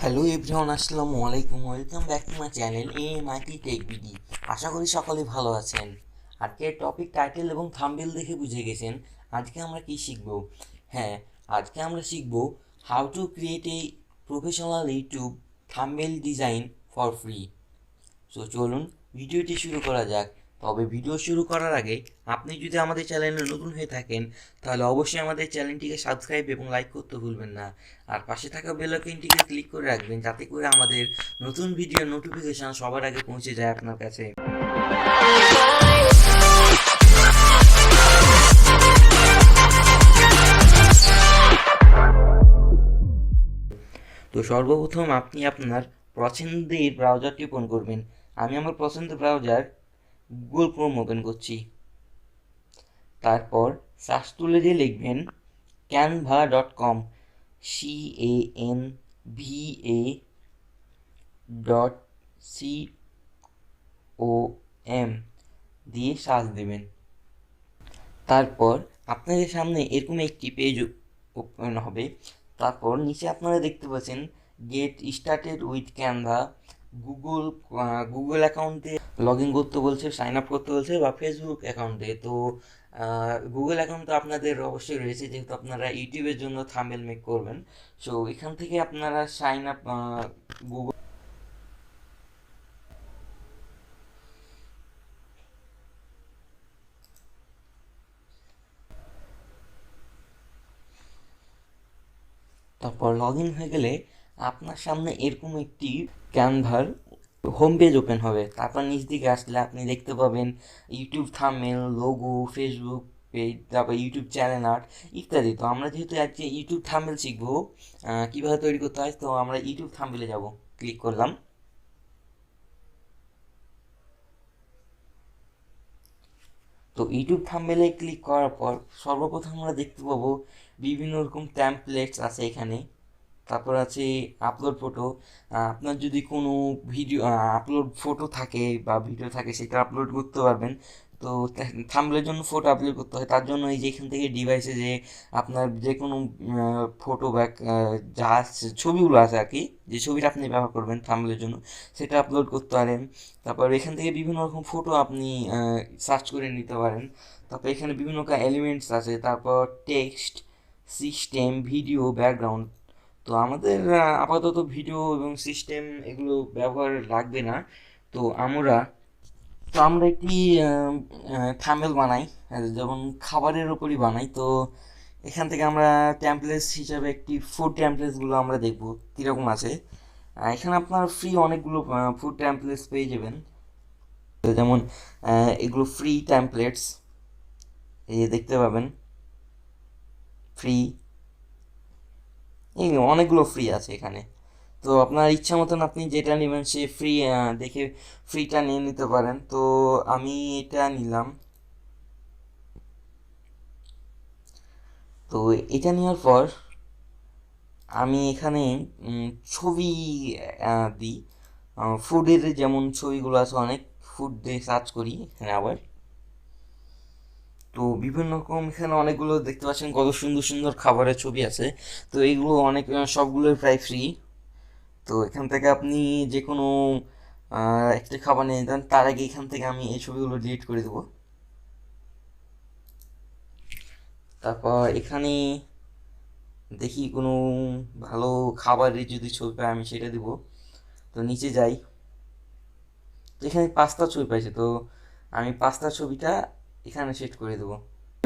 Hello everyone, আসসালামু আলাইকুম। Welcome back to my channel AMIT tech B D. আশা করি সকলে ভালো আছেন। আজকের টপিক টাইটেল এবং থাম্বনেল দেখে বুঝে গেছেন আজকে আমরা কি শিখব। হ্যাঁ, আজকে আমরা শিখব how to create a professional YouTube thumbnail design for free. So চলুন ভিডিওটি শুরু করা যাক। তবে ভিডিও শুরু করার আগে আপনি যদি আমাদের চ্যানেলে নতুন হয়ে থাকেন তাহলে অবশ্যই আমাদের চ্যানেলটিকে সাবস্ক্রাইব এবং লাইক করতে ভুলবেন না। আর পাশে থাকা বেল আইকনটিকে ক্লিক করে রাখবেন যাতে করে আমাদের নতুন ভিডিওর নোটিফিকেশন সবার আগে পৌঁছে যায় আপনার কাছে। তো সর্বপ্রথম আপনি আপনার পছন্দের ব্রাউজারটি ওপেন করবেন। আমি আমার পছন্দের ব্রাউজার গুগল ক্রোম ওপেন করছি। তারপর সার্চ টুলে দিয়ে লিখবেন canva.com, CANVA.com দিয়ে সার্চ দেবেন। তারপর আপনাদের সামনে এরকম একটি পেজ ওপেন হবে। তারপর নিচে আপনারা দেখতে পাচ্ছেন get started with Canva. Google Google অ্যাকাউন্টে লগ ইন করতে বলছে, সাইন আপ করতে বলছে, বা ফেসবুক অ্যাকাউন্টে। তো গুগল অ্যাকাউন্ট তো আপনাদের অবশ্যই রয়েছে যেহেতু আপনারা ইউটিউবের জন্য থাম্বনেল মেক করবেন। সো এখান থেকে আপনারা সাইন আপ গুগল। তারপর লগ ইন হয়ে গেলে আপনার সামনে এরকম একটি ক্যানভার হোম পেজ ওপেন হবে। তারপর নিচ দিকে আসলে আপনি দেখতে পাবেন YouTube thumbnail, logo, Facebook page, তারপর ইউটিউব চ্যানেল আর্ট ইত্যাদি। তো আমরা যেহেতু আজকে ইউটিউব থাম্বনেল শিখবো কীভাবে তৈরি করতে হয়, তো আমরা ইউটিউব থাম্বনেলে যাব। ক্লিক করলাম। তো ইউটিউব থাম্বনেলে ক্লিক করার পর সর্বপ্রথম আমরা দেখতে পাবো বিভিন্ন রকম ট্যাম্পলেটস আছে এখানে। তারপর আছে আপলোড ফটো। আপনার যদি কোনো ভিডিও আপলোড ফটো থাকে বা ভিডিও থাকে সেটা আপলোড করতে পারবেন। তো থাম্বনেলের জন্য ফটো আপলোড করতে হয়, তার জন্য এই যে এখান থেকে ডিভাইসে যে আপনার যে কোনো ফটো বা যা ছবিগুলো আছে আর কি, যে ছবিটা আপনি ব্যবহার করবেন থাম্বনেলের জন্য সেটা আপলোড করতে পারেন। তারপর এখান থেকে বিভিন্ন রকম ফটো আপনি সার্চ করে নিতে পারেন। তারপর এখানে বিভিন্ন এলিমেন্টস আছে, তারপর টেক্সট, সিস্টেম, ভিডিও, ব্যাকগ্রাউন্ড। তো আমাদের আপাতত ভিডিও এবং সিস্টেম এগুলো ব্যবহার লাগবে না। তো আমরা একটি থাম্বনেল বানাই, যেমন খাবারের উপরই বানাই। তো এখান থেকে আমরা ট্যাম্পলেটস হিসাবে একটি ফুড ট্যাম্পলেটসগুলো আমরা দেখব কীরকম আছে। এখানে আপনার ফ্রি অনেকগুলো ফুড ট্যাম্পলেটস পেয়ে যাবেন। তো যেমন এগুলো ফ্রি ট্যাম্পলেটস, এই দেখতে পাবেন ফ্রি, এই অনেকগুলো ফ্রি আছে এখানে। তো আপনার ইচ্ছা মতন আপনি যেটা নেবেন সে ফ্রি দেখে ফ্রিটা নিয়ে নিতে পারেন। তো আমি এটা নিলাম। তো এটা নেওয়ার পর আমি এখানে ছবি দিই ফুডের, যেমন ছবিগুলো আছে অনেক, ফুড দিয়ে সার্চ করি এখানে আবার। তো বিভিন্ন রকম এখানে অনেকগুলো দেখতে পাচ্ছেন কত সুন্দর সুন্দর খাবারের ছবি আছে। তো এইগুলো অনেক সবগুলোই প্রায় ফ্রি। তো এখান থেকে আপনি যে কোনো একটা খাবার নিয়ে নিতেন, তার আগে এখান থেকে আমি এই ছবিগুলো ডিলিট করে দেবো। তারপর এখানে দেখি কোনো ভালো খাবারের যদি ছবি পাই আমি সেটা দিব। তো নিচে যাই, তো এখানে পাস্তা ছবি পাইছে, তো আমি পাস্তা ছবিটা এখানে সেট করে দেবো।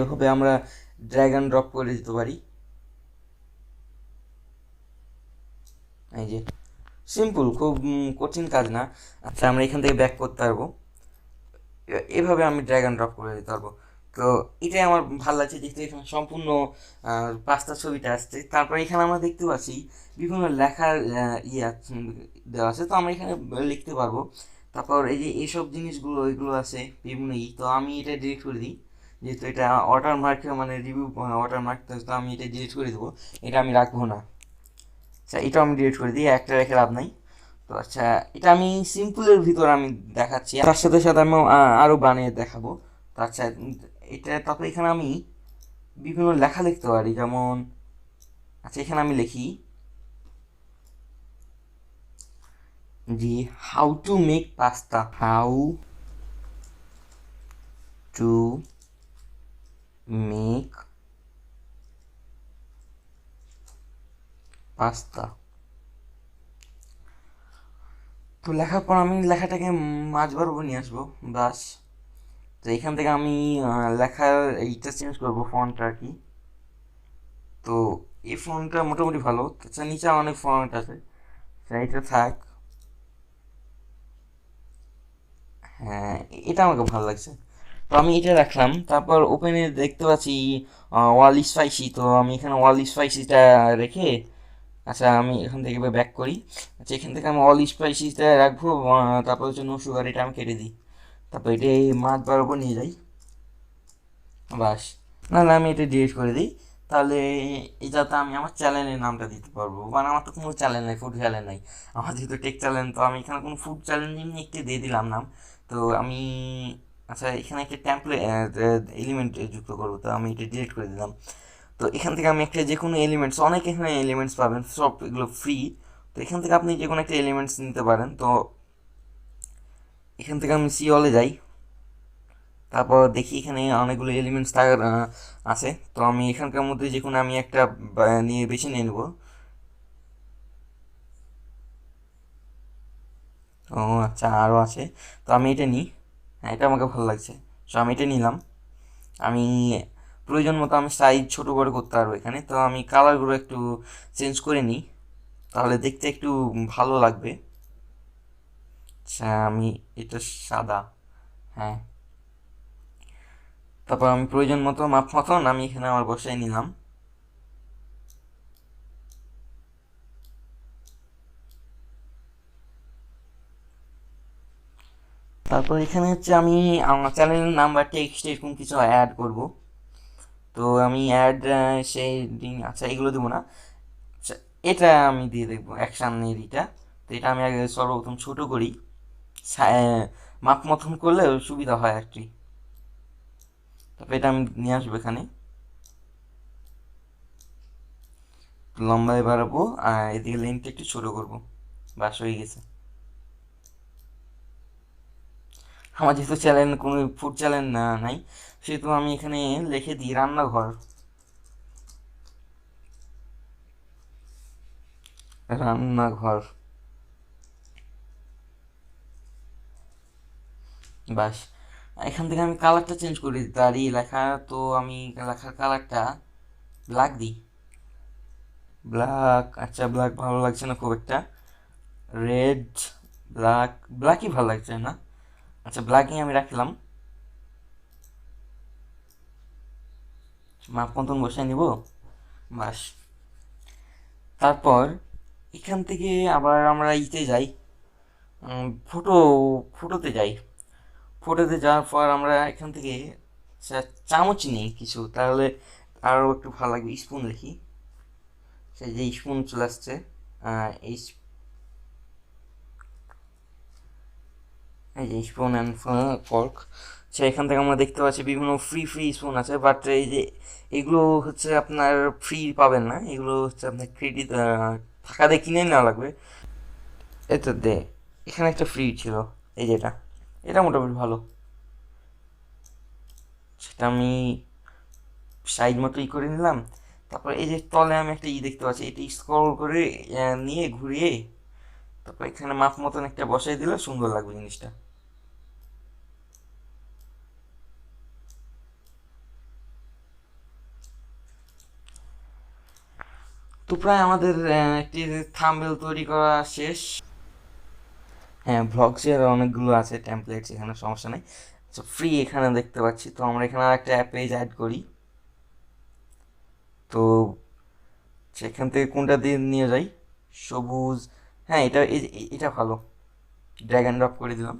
এভাবে আমরা ড্র্যাগ অ্যান্ড ড্রপ করে দিতে পারি। এই যে সিম্পল, খুব কঠিন কাজ না। আচ্ছা, আমরা এখান থেকে ব্যাক করতে পারবো, এভাবে আমি ড্র্যাগ অ্যান্ড ড্রপ করে দিতে পারবো। তো এটাই আমার ভালো লাগছে, যেহেতু এখানে সম্পূর্ণ পাস্তার ছবিটা আসছে। তারপর এখানে আমরা দেখতে পাচ্ছি বিভিন্ন লেখার দেওয়া আছে, তো আমরা এখানে লিখতে পারবো। তারপর এই যে এইসব জিনিসগুলো এগুলো আছে বিভিন্ন তো আমি এটা ডিলিট করে দিই, যেহেতু এটা ওয়াটারমার্ক মানে রিভিউ ওয়াটারমার্ক, তো আমি এটা ডিলিট করে দেবো, এটা আমি রাখবো না। আচ্ছা, এটাও আমি ডিলিট করে দিই, একটা রেখে লাভ নাই। তো আচ্ছা, এটা আমি সিম্পলের ভিতর আমি দেখাচ্ছি, তার সাথে সাথে আমি আরও বানিয়ে দেখাবো। তো আচ্ছা, এটা তারপরে এখানে আমি বিভিন্ন লেখা লিখতে পারি, যেমন আচ্ছা এখানে আমি লিখি জি, how to make pasta, how to make pasta. তো লেখার পর আমি লেখাটাকে মাঝ বরাবর নিয়ে আসবো, বাস। তো এখান থেকে আমি লেখার এইটা চেঞ্জ করবো, ফন্টটা আর কি। তো এই ফন্টটা মোটামুটি ভালো, তাছাড়া নিচে অনেক ফন্ট আছে, এটা থাক। হ্যাঁ, এটা আমাকে ভালো লাগছে, তো আমি এটা রাখলাম। তারপর ওপেনে দেখতে পাচ্ছি ওয়াল স্পাইসি, তো আমি এখানে ওয়াল স্পাইসিটা রেখে, আচ্ছা আমি এখান থেকে ব্যাক করি। আচ্ছা, এখান থেকে আমি অল স্পাইসিসটা রাখবো, তারপর হচ্ছে নো সুগার, এটা আমি কেটে দিই। তারপর এটা এই মাছ বরাবর নিয়ে যাই, বাস। নাহলে আমি এটা ডিলিট করে দিই, তাহলে এটাতে আমি আমার চ্যানেলের নামটা দিতে পারবো। মানে আমার তো কোনো চ্যানেল নাই, ফুড চ্যানেল নাই আমার, যেহেতু টেক চ্যানেল, তো আমি এখানে কোনো ফুড চ্যানেল নিয়ে একটু দিয়ে দিলাম নাম। তো আমি, আচ্ছা এখানে একটা ট্যাম্পলেট এলিমেন্ট যুক্ত করবো, তো আমি এটা ডিলিট করে দিলাম। তো এখান থেকে আমি একটা যে কোনো এলিমেন্টস, অনেক এখানে এলিমেন্টস পাবেন, সব এগুলো ফ্রি। তো এখান থেকে আপনি যে কোনো একটা এলিমেন্টস নিতে পারেন। তো এখান থেকে আমি সি অলে যাই, তারপর দেখি এখানে অনেকগুলো এলিমেন্টস আছে। তো আমি এখানকার মধ্যে যে কোনো আমি একটা নিয়ে বেছে নিয়ে নেবো। ও আচ্ছা, আরও আছে, তো আমি এটা নিই। হ্যাঁ, এটা আমাকে ভালো লাগছে, সো আমি এটা নিলাম। আমি প্রয়োজন মতো আমি সাইজ ছোটো বড়ো করতে পারবো এখানে। তো আমি কালারগুলো একটু চেঞ্জ করে নিই, তাহলে দেখতে একটু ভালো লাগবে। আচ্ছা, আমি এটা সাদা, হ্যাঁ। তারপর আমি প্রয়োজন মতো মাপ মতন আমি এখানে আমার বসাই নিলাম। তারপর এখানে হচ্ছে আমি আমার চ্যানেলের নাম বা টেক্সট এরকম কিছু অ্যাড করব। তো আমি অ্যাড সেই আচ্ছা এগুলো দেবো না। আচ্ছা, এটা আমি দিয়ে দেখবো অ্যাকশানের এটা। তো এটা আমি আগে সর্বপ্রথম ছোট করি, মাপ মতন করলে সুবিধা হয় আর কি। তারপর এটা আমি নিয়ে আসবো এখানে, লম্বায় বাড়াবো, আর এদিকে লেন্থটা একটু ছোট করবো, বাস হয়ে গেছে। আমার যেহেতু চ্যানেল কোনো ফুড চ্যানেল নাই, সেহেতু আমি এখানে লিখে দিই রান্নাঘর, রান্নাঘর, বাস। এখান থেকে আমি কালারটা চেঞ্জ করে দিতে পারি লেখা, তো আমি লেখার কালারটা ব্ল্যাক দিই, ব্ল্যাক। আচ্ছা, ব্ল্যাক ভালো লাগছে না খুব একটা, রেড, ব্ল্যাক, ব্ল্যাকই ভালো লাগছে না। আচ্ছা, ব্ল্যাকই আমি রাখলাম, মাপ মতন বসে নিব, বাস। তারপর এখান থেকে আবার আমরা ইতে যাই, ফটো, ফটোতে যাই। ফটোতে যাওয়ার পর আমরা এখান থেকে চামচ নিই কিছু, তাহলে আরও একটু ভালো লাগবে। স্পুন লিখি, সেই যে স্পুন চলে আসছে, এই এই যে স্পুন অ্যান্ড ফর্ক। সে এখান থেকে আমরা দেখতে পাচ্ছি বিভিন্ন ফ্রি ফ্রি স্পুন আছে, বাট এই যে এগুলো হচ্ছে আপনার ফ্রি পাবেন না, এগুলো হচ্ছে আপনার ক্রেডিট টাকা দিয়ে কিনে নেওয়া লাগবে। এটা দে, এখানে একটা ফ্রি ছিল, এই যেটা, এটা মোটামুটি ভালো। সেটা আমি সাইড মতো করে নিলাম। তারপর এই যে তলে আমি একটা দেখতে পাচ্ছি, এটি স্ক্রল করে নিয়ে ঘুরিয়ে, তারপর এখানে মাপ মতন একটা বসাই দিলে সুন্দর লাগবে জিনিসটা। তো প্রায় আমাদের একটি থাম্বনেল তৈরি করা শেষ। হ্যাঁ, ভ্লগসের অনেকগুলো আছে টেমপ্লেটস, এখানে সমস্যা নেই। আচ্ছা, ফ্রি এখানে দেখতে পাচ্ছি, তো আমরা এখানে একটা পেজ অ্যাড করি। তো সেখান থেকে কোনটা দিয়ে নিয়ে যাই, সবুজ, হ্যাঁ এটা এটা ভালো, ড্র্যাগ অ্যান্ড ড্রপ করে দিলাম,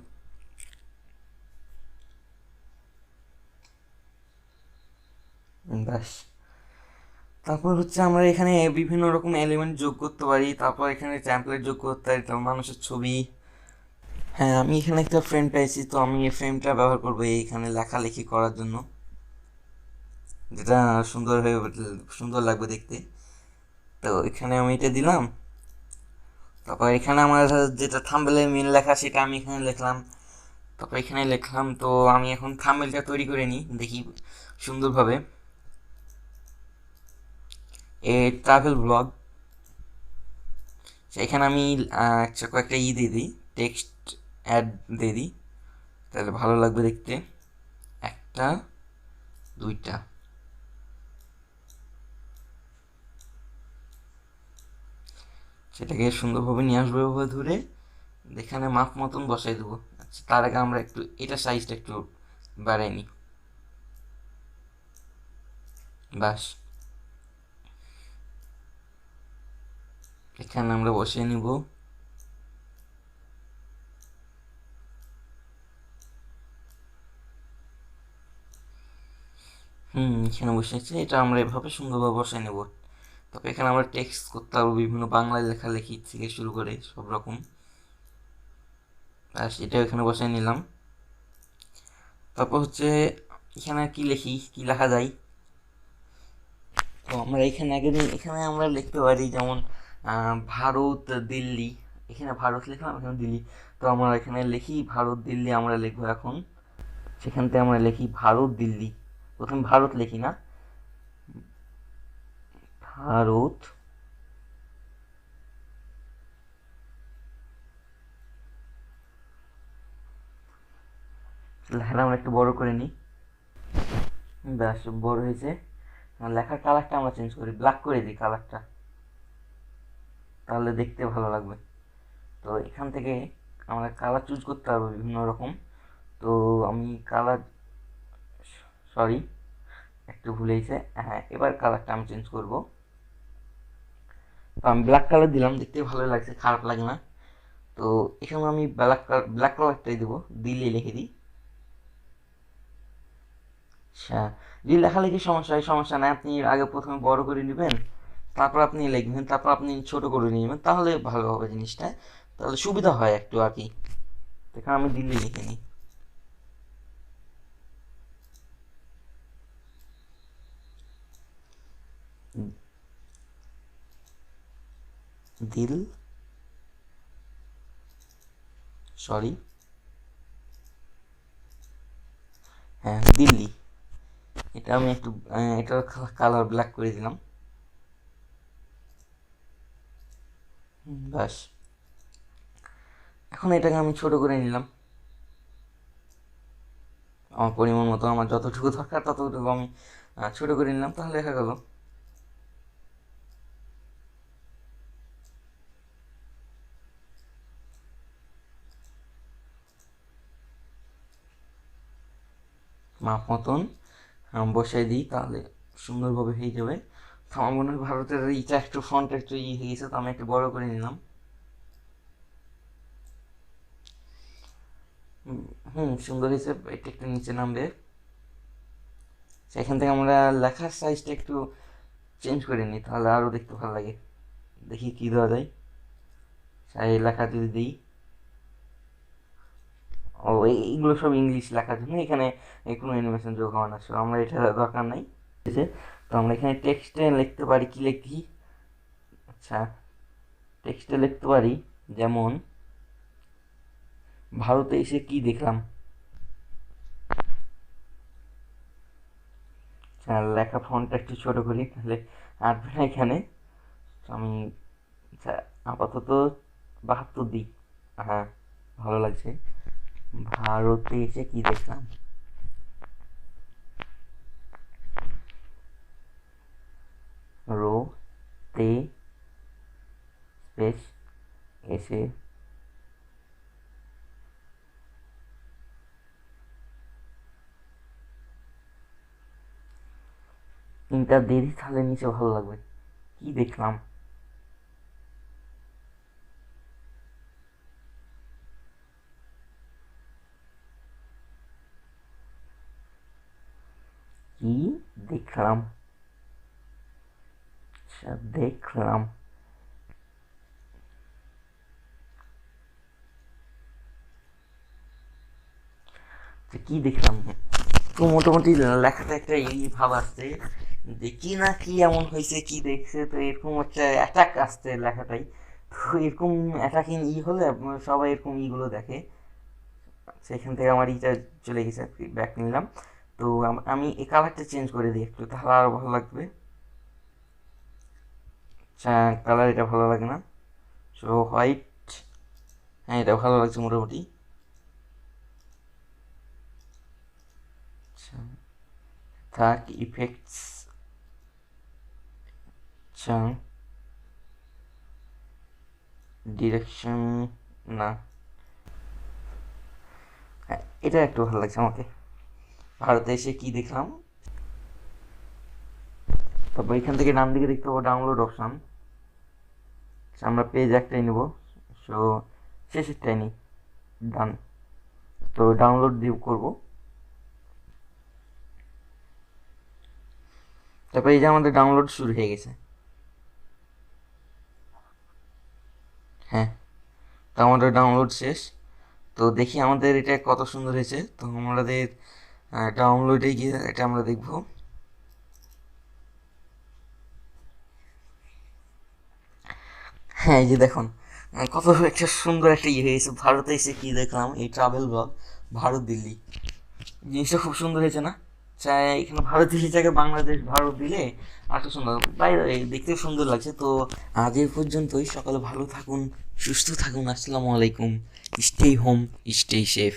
ব্যাস। তারপর হচ্ছে আমরা এখানে বিভিন্ন রকম এলিমেন্ট যোগ করতে পারি, তারপর এখানে টেমপ্লেট যোগ করতে পারি, তারপর মানুষের ছবি। হ্যাঁ, আমি এখানে একটা ফ্রেম পেয়েছি, তো আমি এই ফ্রেমটা ব্যবহার করবো এইখানে লেখালেখি করার জন্য, যেটা সুন্দর হয়ে সুন্দর লাগবে দেখতে। তো এখানে আমি এটা দিলাম, তারপর এখানে আমার যেটা থাম্বনেলে মেন লেখা সেটা আমি এখানে লিখলাম। তারপর এখানে লিখলাম। তো আমি এখন থাম্বনেলটা তৈরি করে নিই, দেখি সুন্দরভাবে। এ ট্রাভেল ব্লগ, এখানে আমি কয়েকটা দিয়ে দিই, টেক্সট অ্যাড দিয়ে দিই, তাহলে ভালো লাগবে দেখতে। একটা, দুইটা। সেটাকে সুন্দরভাবে নিয়ে আসবো এভাবে ধরে, এখানে মাপ মতন বসাই দেবো। আচ্ছা, তার আগে আমরা একটু এটা সাইজটা একটু বাড়াই নিই। বাস, এখানে আমরা বসিয়ে নিব। এখানে বসিয়েছি, এটা আমরা এভাবে সুন্দরভাবে বসাই নেব। তারপর এখানে আমরা টেক্সট করতে পারবো, বিভিন্ন বাংলায় লেখালেখি থেকে শুরু করে সব রকম। বাস, এটাও এখানে বসাই নিলাম। তারপর হচ্ছে এখানে কি লিখি, কি লেখা যায়। তো আমরা এখানে আমরা লিখতে পারি, যেমন ভারত দিল্লি। এখানে ভারত লিখলাম, এখানে দিল্লি। তো আমরা এখানে লিখি ভারত দিল্লি, আমরা লিখবো এখন। সেখান থেকে আমরা লিখি ভারত দিল্লি, প্রথমে ভারত লিখি না, ভারত। লেখাটা আমরা একটু বড় করে নিই। ব্যাস, বড় হয়েছে। লেখার কালারটা আমরা চেঞ্জ করি, ব্ল্যাক করে দিই কালারটা, তাহলে দেখতে ভালো লাগবে। তো এখান থেকে আমরা কালার চুজ করতে পারবো বিভিন্ন রকম। তো আমি কালার, সরি একটু ভুল হয়েছে। হ্যাঁ, এবার কালারটা আমি চেঞ্জ করব। তো আমি ব্ল্যাক কালার দিলাম, দেখতে ভালো লাগছে, খারাপ লাগে না। তো এখানে আমি ব্ল্যাক কালারটাই দেবো, দিল্লি লিখে দিই। আচ্ছা, যদি লেখালেখির সমস্যা হয়, সমস্যা নাই, আপনি আগে প্রথমে বড় করে নেবেন, তারপর আপনি লিখবেন, তারপর আপনি ছোট করে নেবেন, তাহলে ভালো হবে জিনিসটা, তাহলে সুবিধা হয় একটু আর কি। এখানে আমি দিল্লি লিখে নিই। দিল, সরি, হ্যাঁ দিল্লি। এটা আমি একটু এটার কালার ব্ল্যাক করে দিলাম। বাস, এখন এটাকে আমি ছোট করে নিলাম আমার পরিমাণ মতো, আমার যতটুকু দরকার ততটুকু আমি ছোট করে নিলাম, তাহলে দেখা গেল। মাপ মতন বসাই দিই, তাহলে সুন্দরভাবে হয়ে যাবে। তো আমার মনে হয় ভারতের এইটা একটু ফন্ট একটু হয়ে গেছে, তো আমি একটু বড় করে নিলাম। সুন্দর হয়েছে, এটা একটু নিচে নামবে। সেখান থেকে আমরা লেখার সাইজটা একটু চেঞ্জ করে নিই, তাহলে আরও দেখতে ভালো লাগে। দেখি কী দেওয়া যায়। এই লেখা যদি দিই, ও এইগুলো সব ইংলিশ লেখার জন্য এখানে কোনো অ্যানিমেশন যোগ হওয়া না, সো আমরা এটা দরকার নাই। ঠিক আছে, তো আমরা এখানে টেক্সটে লিখতে পারি, কি লিখি। আচ্ছা, টেক্সটে লিখতে পারি যেমন ভারতে এসে কি দেখলাম। লেখা ফন্টটা একটু ছোট করি, তাহলে আসবে না এখানে। তো আমি আচ্ছা, আপাতত 72 দিই। হ্যাঁ, ভালো লাগছে। ভারতে এসে কি দেখলাম, রো তে স্পেস এসে তিনটা দিয়ে দিই, তাহলে নিচে ভালো লাগবে। কি দেখলাম, কি দেখলাম। আচ্ছা, দেখলাম। কি দেখলাম, তো মোটামুটি লেখাটা একটা এই ভাব আসছে যে কি না কি এমন হয়েছে, কি দেখছে, তো এরকম হচ্ছে অ্যাটাক আসছে লেখাটাই। তো এরকম অ্যাটাকিং হলে সবাই এরকম ইগুলো দেখে। সেখান থেকে আমার ইটা চলে গেছে, ব্যাক নিলাম। তো আমি এই কালারটা চেঞ্জ করে দিই একটু, তাহলে আরও ভালো লাগবে। আচ্ছা, কালার এটা ভালো লাগে না, সো হোয়াইট। হ্যাঁ, এটা ভালো লাগছে মোটামুটি। আচ্ছা, থাক ইফেক্টস। আচ্ছা, ডিরেকশন না, হ্যাঁ এটা একটু ভালো লাগছে আমাকে। ভারতে এসে কি দেখলাম, তারপর এখান থেকে ডান দিকে দেখতে পাবো ডাউনলোড অপশান। আমরা পেজ একটাই নেব, সো শেষেরটাই নিই, ডান। তো ডাউনলোড দিয়ে করবো। তারপর এই যে আমাদের ডাউনলোড শুরু হয়ে গেছে। হ্যাঁ, তো আমাদের ডাউনলোড শেষ। তো দেখি আমাদের এটা কত সুন্দর হয়েছে। তো আমাদের ডাউনলোডে গিয়ে এটা আমরা দেখবো। হ্যাঁ, এই যে দেখুন, কত একটা সুন্দর একটা হয়েছে। ভারতে এসে কি দেখলাম, এই ট্রাভেল ব্লগ, ভারত দিল্লি, জিনিসটা খুব সুন্দর হয়েছে না? চাই এখানে ভারত দিল্লি জায়গায় বাংলাদেশ ভারত দিলে আর একটু সুন্দর, বাইরে দেখতেও সুন্দর লাগছে। তো আজ এই পর্যন্তই। সকালে ভালো থাকুন, সুস্থ থাকুন। আসসালামু আলাইকুম। Stay home, stay safe.